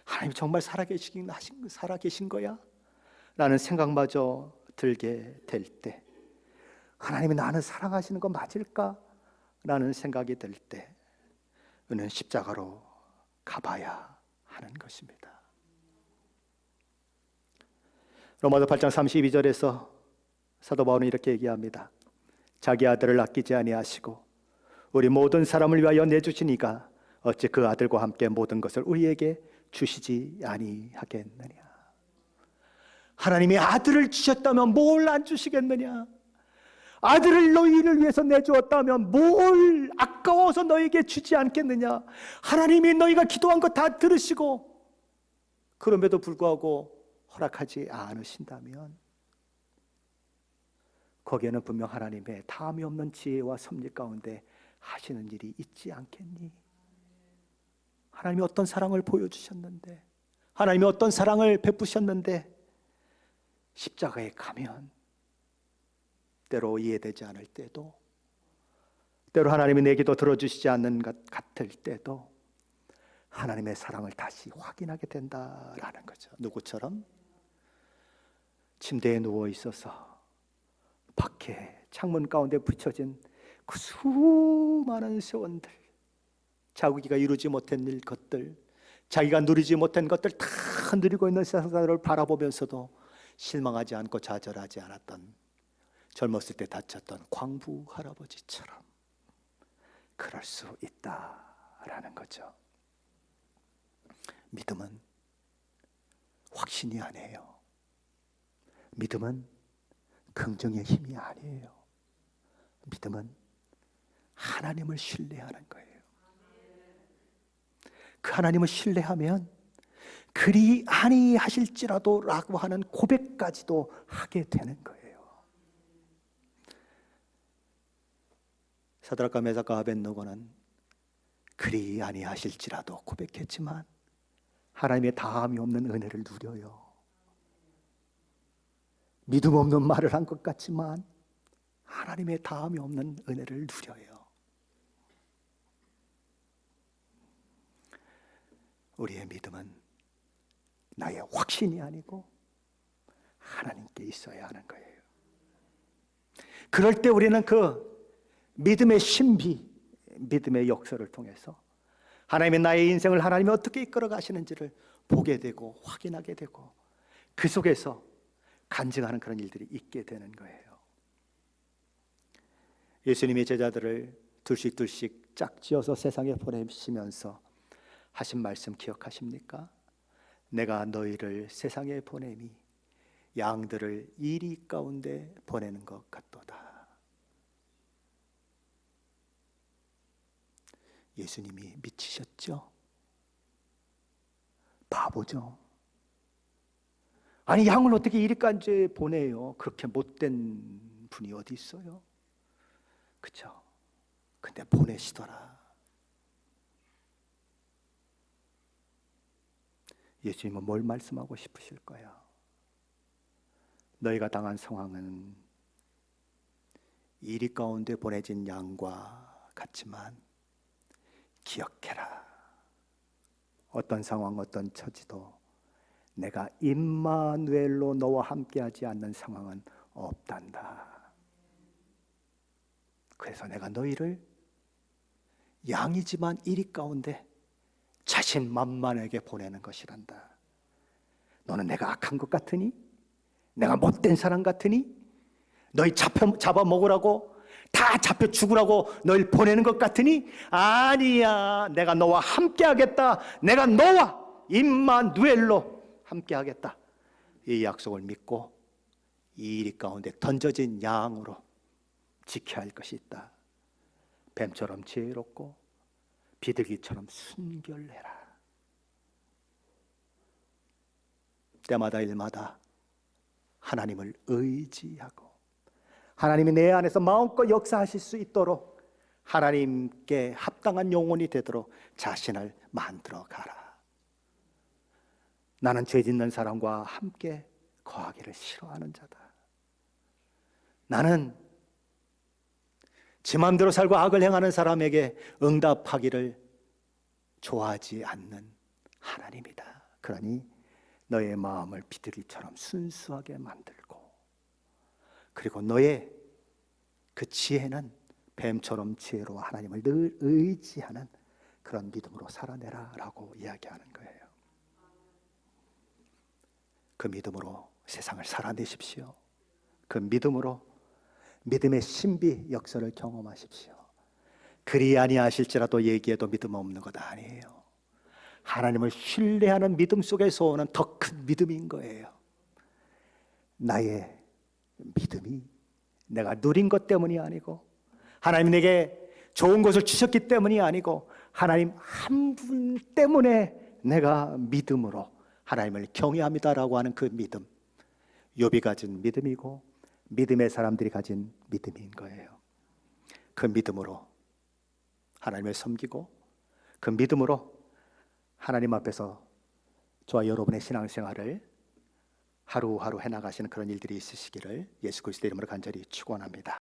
하나님 정말 살아계신 거야? 라는 생각마저 들게 될 때, 하나님이 나는 사랑하시는 거 맞을까? 라는 생각이 들 때 우리는 십자가로 가봐야 하는 것입니다. 로마서 8장 32절에서 사도 바울은 이렇게 얘기합니다. 자기 아들을 아끼지 아니하시고 우리 모든 사람을 위하여 내주신 이가 어찌 그 아들과 함께 모든 것을 우리에게 주시지 아니하겠느냐. 하나님이 아들을 주셨다면 뭘 안 주시겠느냐. 아들을 너희를 위해서 내주었다면 뭘 아까워서 너희에게 주지 않겠느냐. 하나님이 너희가 기도한 거 다 들으시고 그럼에도 불구하고 허락하지 않으신다면 거기에는 분명 하나님의 다함이 없는 지혜와 섭리 가운데 하시는 일이 있지 않겠니? 하나님이 어떤 사랑을 보여주셨는데, 하나님이 어떤 사랑을 베푸셨는데 십자가에 가면 때로 이해되지 않을 때도, 때로 하나님이 내 기도 들어주시지 않는 것 같을 때도 하나님의 사랑을 다시 확인하게 된다라는 거죠. 누구처럼? 침대에 누워 있어서 밖에 창문 가운데 붙여진 그 수많은 세원들, 자기가 이루지 못한 일 것들, 자기가 누리지 못한 것들 다 누리고 있는 세상을 바라보면서도 실망하지 않고 좌절하지 않았던, 젊었을 때 다쳤던 광부 할아버지처럼 그럴 수 있다라는 거죠. 믿음은 확신이 아니에요. 믿음은 긍정의 힘이 아니에요. 믿음은 하나님을 신뢰하는 거예요. 그 하나님을 신뢰하면 그리 아니하실지라도 라고 하는 고백까지도 하게 되는 거예요. 사드락과 메삭과 아벳느고는 그리 아니하실지라도 고백했지만 하나님의 다함이 없는 은혜를 누려요. 믿음 없는 말을 한 것 같지만 하나님의 다함이 없는 은혜를 누려요. 우리의 믿음은 나의 확신이 아니고 하나님께 있어야 하는 거예요. 그럴 때 우리는 그 믿음의 신비, 믿음의 역사를 통해서 하나님의 나의 인생을 하나님이 어떻게 이끌어 가시는지를 보게 되고 확인하게 되고 그 속에서 간증하는 그런 일들이 있게 되는 거예요. 예수님이 제자들을 둘씩 짝지어서 세상에 보내시면서 하신 말씀 기억하십니까? 내가 너희를 세상에 보냄이 양들을 이리 가운데 보내는 것 같도다. 예수님이 미치셨죠? 바보죠? 아니 양을 어떻게 이리 가운데 보내요? 그렇게 못된 분이 어디 있어요? 그렇죠? 근데 보내시더라. 예수님은 뭘 말씀하고 싶으실까요? 너희가 당한 상황은 이리 가운데 보내진 양과 같지만 기억해라. 어떤 상황, 어떤 처지도 내가 임마누엘로 너와 함께하지 않는 상황은 없단다. 그래서 내가 너희를 양이지만 이리 가운데 자신만만하게 보내는 것이란다. 너는 내가 악한 것 같으니? 내가 못된 사람 같으니? 너희 잡아먹으라고 다 잡혀 죽으라고 널 보내는 것 같으니? 아니야. 내가 너와 함께 하겠다. 내가 너와 임마누엘로 함께 하겠다. 이 약속을 믿고 이 일 가운데 던져진 양으로 지켜야 할 것이 있다. 뱀처럼 지혜롭고 비둘기처럼 순결해라. 때마다 일마다 하나님을 의지하고 하나님이 내 안에서 마음껏 역사하실 수 있도록 하나님께 합당한 영혼이 되도록 자신을 만들어 가라. 나는 죄 짓는 사람과 함께 거하기를 싫어하는 자다. 나는 지 마음대로 살고 악을 행하는 사람에게 응답하기를 좋아하지 않는 하나님이다. 그러니 너의 마음을 비둘기처럼 순수하게 만들고 그리고 너의 그 지혜는 뱀처럼 지혜로워 하나님을 늘 의지하는 그런 믿음으로 살아내라 라고 이야기하는 거예요. 그 믿음으로 세상을 살아내십시오. 그 믿음으로 믿음의 신비 역사를 경험하십시오. 그리 아니하실지라도 얘기해도 믿음 없는 것 아니에요. 하나님을 신뢰하는 믿음 속에서 오는 더 큰 믿음인 거예요. 나의 믿음이 내가 누린 것 때문이 아니고 하나님 내게 좋은 것을 주셨기 때문이 아니고 하나님 한 분 때문에 내가 믿음으로 하나님을 경외합니다라고 하는 그 믿음, 욥이 가진 믿음이고 믿음의 사람들이 가진 믿음인 거예요. 그 믿음으로 하나님을 섬기고 그 믿음으로 하나님 앞에서 저와 여러분의 신앙생활을 하루하루 해나가시는 그런 일들이 있으시기를 예수 그리스도 이름으로 간절히 축원합니다.